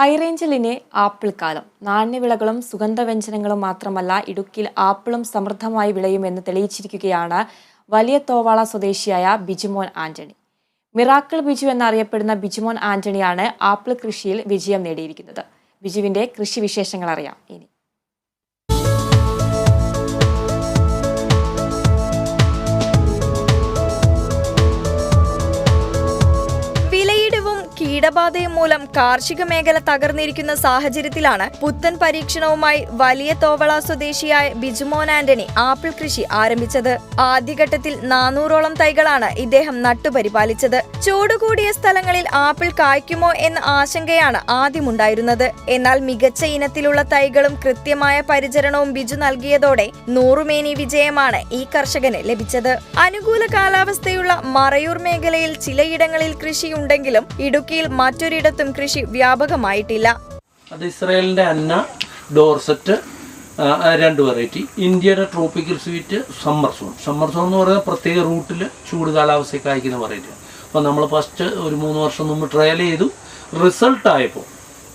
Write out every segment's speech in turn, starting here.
ഹൈറേഞ്ചിലിനെ apple കാലം. നാണ്യവിളകളും സുഗന്ധവ്യഞ്ജനങ്ങളും മാത്രമല്ല, ഇടുക്കിയിൽ ആപ്പിളും സമൃദ്ധമായി വിളയുമെന്ന് തെളിയിച്ചിരിക്കുകയാണ് വലിയ തോവാള സ്വദേശിയായ ബിജുമോൻ ആന്റണി. മിറാക്കിൾ ബിജു എന്നറിയപ്പെടുന്ന ബിജുമോൻ ആന്റണിയാണ് ആപ്പിൾ കൃഷിയിൽ വിജയം നേടിയിരിക്കുന്നത്. ബിജുവിന്റെ കൃഷി വിശേഷങ്ങൾ അറിയാം ഇനി. കീടബാധയും മൂലം കാർഷിക മേഖല തകർന്നിരിക്കുന്ന സാഹചര്യത്തിലാണ് പുത്തൻ പരീക്ഷണവുമായി വലിയ തോവള സ്വദേശിയായ ബിജുമോൻ ആന്റണി ആപ്പിൾ കൃഷി ആരംഭിച്ചത്. ആദ്യഘട്ടത്തിൽ 400ഓളം തൈകളാണ് ഇദ്ദേഹം നട്ടുപരിപാലിച്ചത്. ചൂടുകൂടിയ സ്ഥലങ്ങളിൽ ആപ്പിൾ കായ്ക്കുമോ എന്ന ആശങ്കയാണ് ആദ്യമുണ്ടായിരുന്നത്. എന്നാൽ മികച്ച ഇനത്തിലുള്ള തൈകളും കൃത്യമായ പരിചരണവും ബിജു നൽകിയതോടെ നൂറുമേനി വിജയമാണ് ഈ കർഷകന് ലഭിച്ചത്. അനുകൂല കാലാവസ്ഥയുള്ള മറയൂർ മേഖലയിൽ ചിലയിടങ്ങളിൽ കൃഷിയുണ്ടെങ്കിലും ഇടുക്കിയിൽ മറ്റൊരിടത്തും കൃഷി വ്യാപകമായിട്ടില്ല. അത് ഇസ്രായേലിന്റെ അന്ന ഡോർസെറ്റ് 2 വെറൈറ്റി, ഇന്ത്യയുടെ ട്രോപ്പിക്കൽ സ്വീറ്റ് സമ്മർ സോൺ എന്ന് പറയുന്ന പ്രത്യേക റൂട്ടിൽ ചൂട് കാലാവസ്ഥയ്ക്ക് അയക്കുന്ന വെറൈറ്റി. അപ്പോൾ നമ്മൾ ഫസ്റ്റ് ഒരു 3 വർഷം മുമ്പ് ട്രയൽ ചെയ്തു. റിസൾട്ട് ആയപ്പോൾ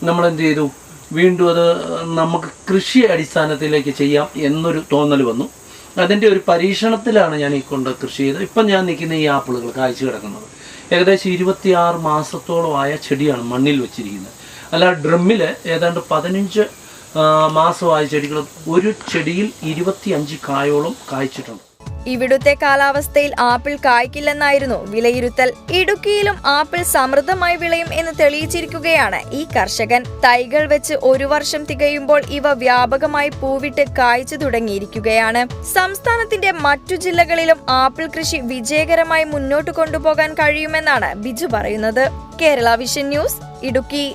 നമ്മൾ എന്ത് ചെയ്തു, വീണ്ടും അത് നമുക്ക് കൃഷി അടിസ്ഥാനത്തിലേക്ക് ചെയ്യാം എന്നൊരു തോന്നൽ വന്നു. അതിൻ്റെ ഒരു പരീക്ഷണത്തിലാണ് ഞാൻ ഈ കൊണ്ട് കൃഷി ചെയ്തത്. ഇപ്പം ഞാൻ നിൽക്കുന്ന ഈ ആപ്പിളുകൾ കായ്ച്ചു കിടക്കുന്നത് ഏകദേശം 26 മാസത്തോളമായ ചെടിയാണ് മണ്ണിൽ വെച്ചിരിക്കുന്നത്. അല്ല, ഡ്രമ്മിൽ ഏതാണ്ട് 15 മാസമായ ചെടികൾ, ഒരു ചെടിയിൽ 25 കായോളം കായ്ച്ചിട്ടുണ്ട്. ഇവിടുത്തെ കാലാവസ്ഥയിൽ ആപ്പിൾ കായ്ക്കില്ലെന്നായിരുന്നു വിലയിരുത്തൽ. ഇടുക്കിയിലും ആപ്പിൾ സമൃദ്ധമായി വിളയും എന്ന് തെളിയിച്ചിരിക്കുകയാണ് ഈ കർഷകൻ. തൈകൾ വെച്ച് 1 വർഷം തികയുമ്പോൾ ഇവ വ്യാപകമായി പൂവിട്ട് കായ്ച്ചു തുടങ്ങിയിരിക്കുകയാണ്. സംസ്ഥാനത്തിന്റെ മറ്റു ജില്ലകളിലും ആപ്പിൾ കൃഷി വിജയകരമായി മുന്നോട്ട് കൊണ്ടുപോകാൻ കഴിയുമെന്നാണ് ബിജു പറയുന്നത്. Kerala vision news, Idukki.